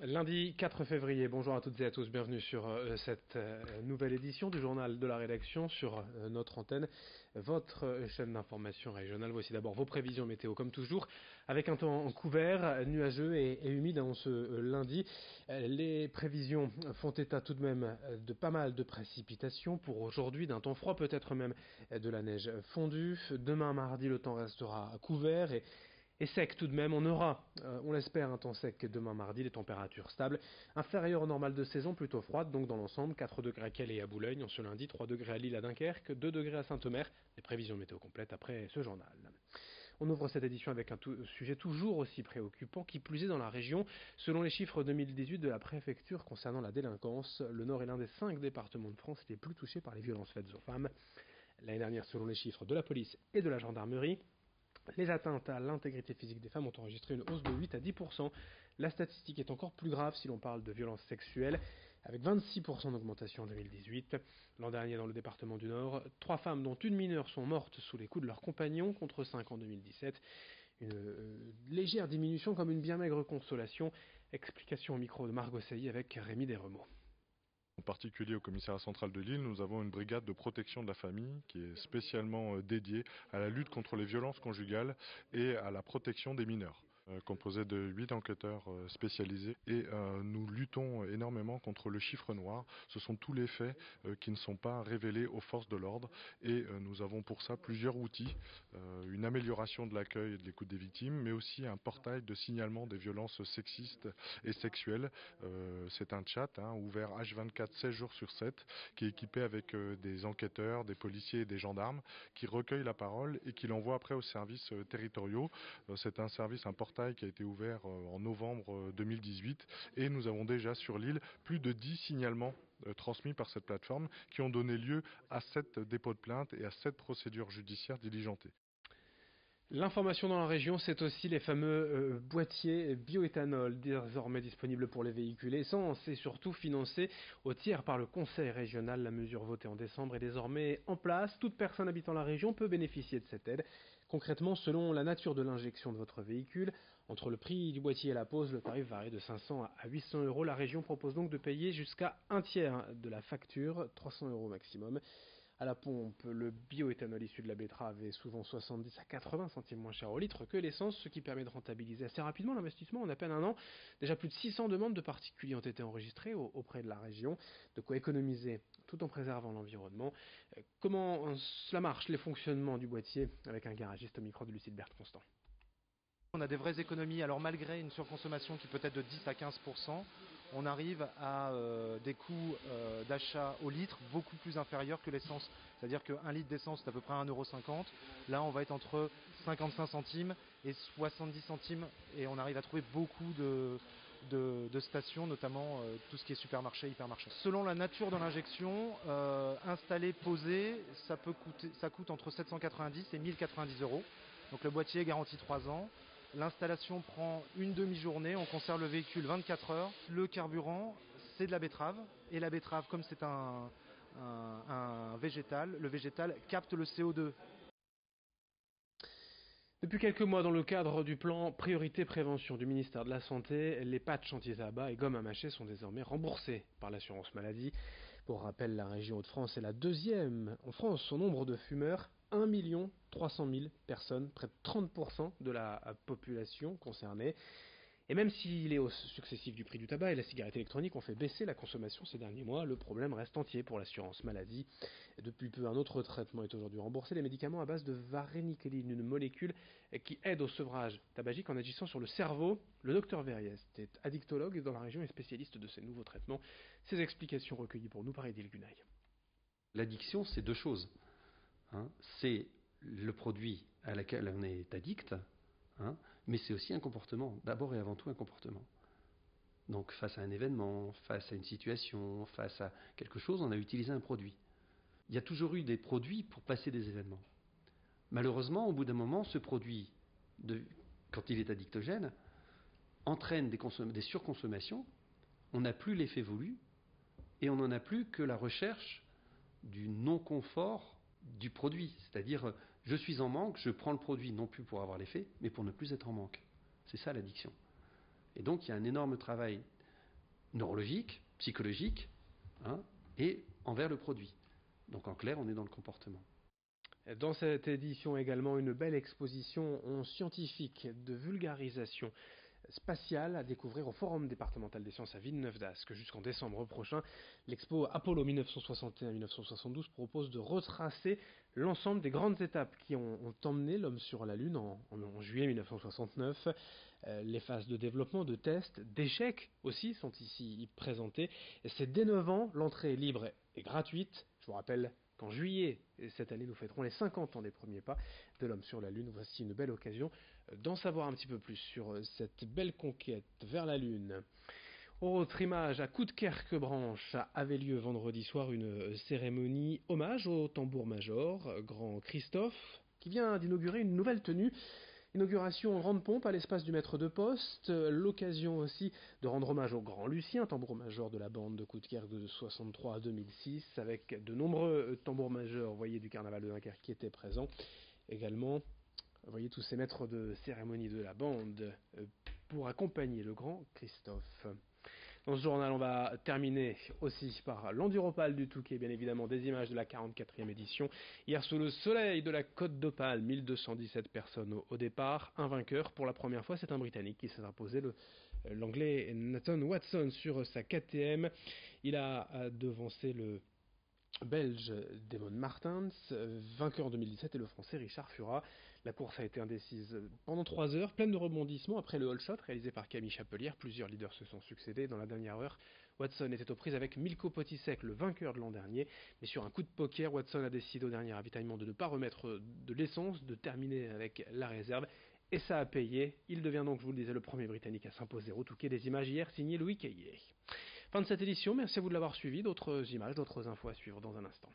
Lundi 4 février, bonjour à toutes et à tous, bienvenue sur cette nouvelle édition du journal de la rédaction sur notre antenne, votre chaîne d'information régionale. Voici d'abord vos prévisions météo comme toujours, avec un temps couvert, nuageux et humide en ce lundi. Les prévisions font état tout de même de pas mal de précipitations pour aujourd'hui, d'un temps froid, peut-être même de la neige fondue. Demain mardi, le temps restera couvert et sec tout de même. On aura, on l'espère, un temps sec demain mardi, les températures stables, inférieures au normal de saison, plutôt froides, donc dans l'ensemble, 4 degrés à Calais et à Boulogne en ce lundi, 3 degrés à Lille à Dunkerque, 2 degrés à Saint-Omer, les prévisions météo complètes après ce journal. On ouvre cette édition avec un sujet toujours aussi préoccupant, qui plus est dans la région. Selon les chiffres 2018 de la préfecture concernant la délinquance, le Nord est l'un des 5 départements de France les plus touchés par les violences faites aux femmes. L'année dernière, selon les chiffres de la police et de la gendarmerie, les atteintes à l'intégrité physique des femmes ont enregistré une hausse de 8 à 10%. La statistique est encore plus grave si l'on parle de violences sexuelles, avec 26% d'augmentation en 2018. L'an dernier, dans le département du Nord, 3 femmes, dont une mineure, sont mortes sous les coups de leurs compagnons, contre 5 en 2017. Une légère diminution comme une bien maigre consolation. Explication au micro de Margot Sailly avec Rémi Desremeaux. En particulier au commissariat central de Lille, nous avons une brigade de protection de la famille qui est spécialement dédiée à la lutte contre les violences conjugales et à la protection des mineurs. Composé de 8 enquêteurs spécialisés et nous luttons énormément contre le chiffre noir. Ce sont tous les faits qui ne sont pas révélés aux forces de l'ordre et nous avons pour ça plusieurs outils, une amélioration de l'accueil et de l'écoute des victimes, mais aussi un portail de signalement des violences sexistes et sexuelles. C'est un chat ouvert H24 16 jours sur 7 qui est équipé avec des enquêteurs, des policiers et des gendarmes qui recueillent la parole et qui l'envoient après aux services territoriaux. C'est un service, un portail qui a été ouvert en novembre 2018 et nous avons déjà sur l'île plus de 10 signalements transmis par cette plateforme qui ont donné lieu à 7 dépôts de plainte et à 7 procédures judiciaires diligentées. L'information dans la région, c'est aussi les fameux boîtiers bioéthanol, désormais disponibles pour les véhicules essence et surtout financés au tiers par le Conseil régional. La mesure votée en décembre est désormais en place. Toute personne habitant la région peut bénéficier de cette aide. Concrètement, selon la nature de l'injection de votre véhicule, entre le prix du boîtier et la pose, le tarif varie de 500 à 800 euros. La région propose donc de payer jusqu'à un tiers de la facture, 300 euros maximum. À la pompe, le bioéthanol issu de la betterave est souvent 70 à 80 centimes moins cher au litre que l'essence, ce qui permet de rentabiliser assez rapidement l'investissement. En à peine un an, déjà plus de 600 demandes de particuliers ont été enregistrées auprès de la région, de quoi économiser tout en préservant l'environnement. Comment cela marche, les fonctionnements du boîtier, avec un garagiste au micro de Lucide Berthe-Constant. On a des vraies économies, alors malgré une surconsommation qui peut être de 10 à 15%, on arrive à des coûts d'achat au litre beaucoup plus inférieurs que l'essence. C'est-à-dire qu'un litre d'essence c'est à peu près 1,50 €, là on va être entre 55 centimes et 70 centimes et on arrive à trouver beaucoup de stations, notamment tout ce qui est supermarché, hypermarché. Selon la nature de l'injection, installée, posée, ça coûte entre 790 et 1090 €. Donc le boîtier est garanti 3 ans. L'installation prend une demi-journée, on conserve le véhicule 24 heures. Le carburant, c'est de la betterave. Et la betterave, comme c'est un végétal, le végétal capte le CO2. Depuis quelques mois, dans le cadre du plan Priorité Prévention du ministère de la Santé, les patchs anti-tabac et gommes à mâcher sont désormais remboursés par l'assurance maladie. Pour rappel, la région Hauts-de-France est la deuxième en France au nombre de fumeurs, 1 300 000 personnes, près de 30% de la population concernée. Et même si les hausses successives du prix du tabac et la cigarette électronique ont fait baisser la consommation ces derniers mois, le problème reste entier pour l'assurance maladie. Depuis peu, un autre traitement est aujourd'hui remboursé, les médicaments à base de varénicline, une molécule qui aide au sevrage tabagique en agissant sur le cerveau. Le docteur Verriest est addictologue dans la région et spécialiste de ces nouveaux traitements. Ces explications recueillies pour nous par Edil Gunaï. L'addiction, c'est deux choses. C'est le produit à laquelle on est addict, mais c'est aussi un comportement, d'abord et avant tout un comportement. Donc face à un événement, face à une situation, face à quelque chose, on a utilisé un produit. Il y a toujours eu des produits pour passer des événements. Malheureusement, au bout d'un moment, ce produit, quand il est addictogène, entraîne des surconsommations, on n'a plus l'effet voulu, et on n'en a plus que la recherche du non-confort du produit. C'est-à-dire, je suis en manque, je prends le produit non plus pour avoir l'effet, mais pour ne plus être en manque. C'est ça l'addiction. Et donc il y a un énorme travail neurologique, psychologique, hein, et envers le produit. Donc en clair, on est dans le comportement. Dans cette édition également, une belle exposition scientifique de vulgarisation spatiale à découvrir au Forum départemental des sciences à Villeneuve-d'Ascq jusqu'en décembre prochain. L'expo Apollo 1961-1972 propose de retracer l'ensemble des grandes étapes qui ont emmené l'homme sur la Lune en juillet 1969. Les phases de développement, de tests, d'échecs aussi sont ici présentées. C'est dès 9 ans, l'entrée est libre et gratuite. Je vous rappelle qu'en juillet cette année, nous fêterons les 50 ans des premiers pas de l'homme sur la Lune. Voici une belle occasion d'en savoir un petit peu plus sur cette belle conquête vers la Lune. Autre image, à Coudekerque-Branche avait lieu vendredi soir une cérémonie hommage au tambour-major Grand Christophe, qui vient d'inaugurer une nouvelle tenue. Inauguration en grande pompe à l'espace du maître de poste, l'occasion aussi de rendre hommage au grand Lucien, tambour-major de la bande de Coudekerque de 63 à 2006, avec de nombreux tambours-majors, voyez, du carnaval de Dunkerque qui étaient présents. Également, vous voyez tous ces maîtres de cérémonie de la bande pour accompagner le grand Christophe. Dans ce journal, on va terminer aussi par l'Enduropale du Touquet, bien évidemment, des images de la 44e édition. Hier, sous le soleil de la Côte d'Opale, 1217 personnes au départ. Un vainqueur, pour la première fois, c'est un Britannique qui s'est imposé, l'Anglais Nathan Watson, sur sa KTM. Il a devancé le Belge Damon Martins, vainqueur en 2017, et le Français Richard Furat. La course a été indécise pendant 3 heures, pleine de rebondissements. Après le all-shot réalisé par Camille Chapelière, plusieurs leaders se sont succédés. Dans la dernière heure, Watson était aux prises avec Milko Potisek, le vainqueur de l'an dernier. Mais sur un coup de poker, Watson a décidé au dernier ravitaillement de ne pas remettre de l'essence, de terminer avec la réserve. Et ça a payé. Il devient donc, je vous le disais, le premier Britannique à s'imposer au Touquet. Des images hier signées Louis Caillé. Fin de cette édition, merci à vous de l'avoir suivi. D'autres images, d'autres infos à suivre dans un instant.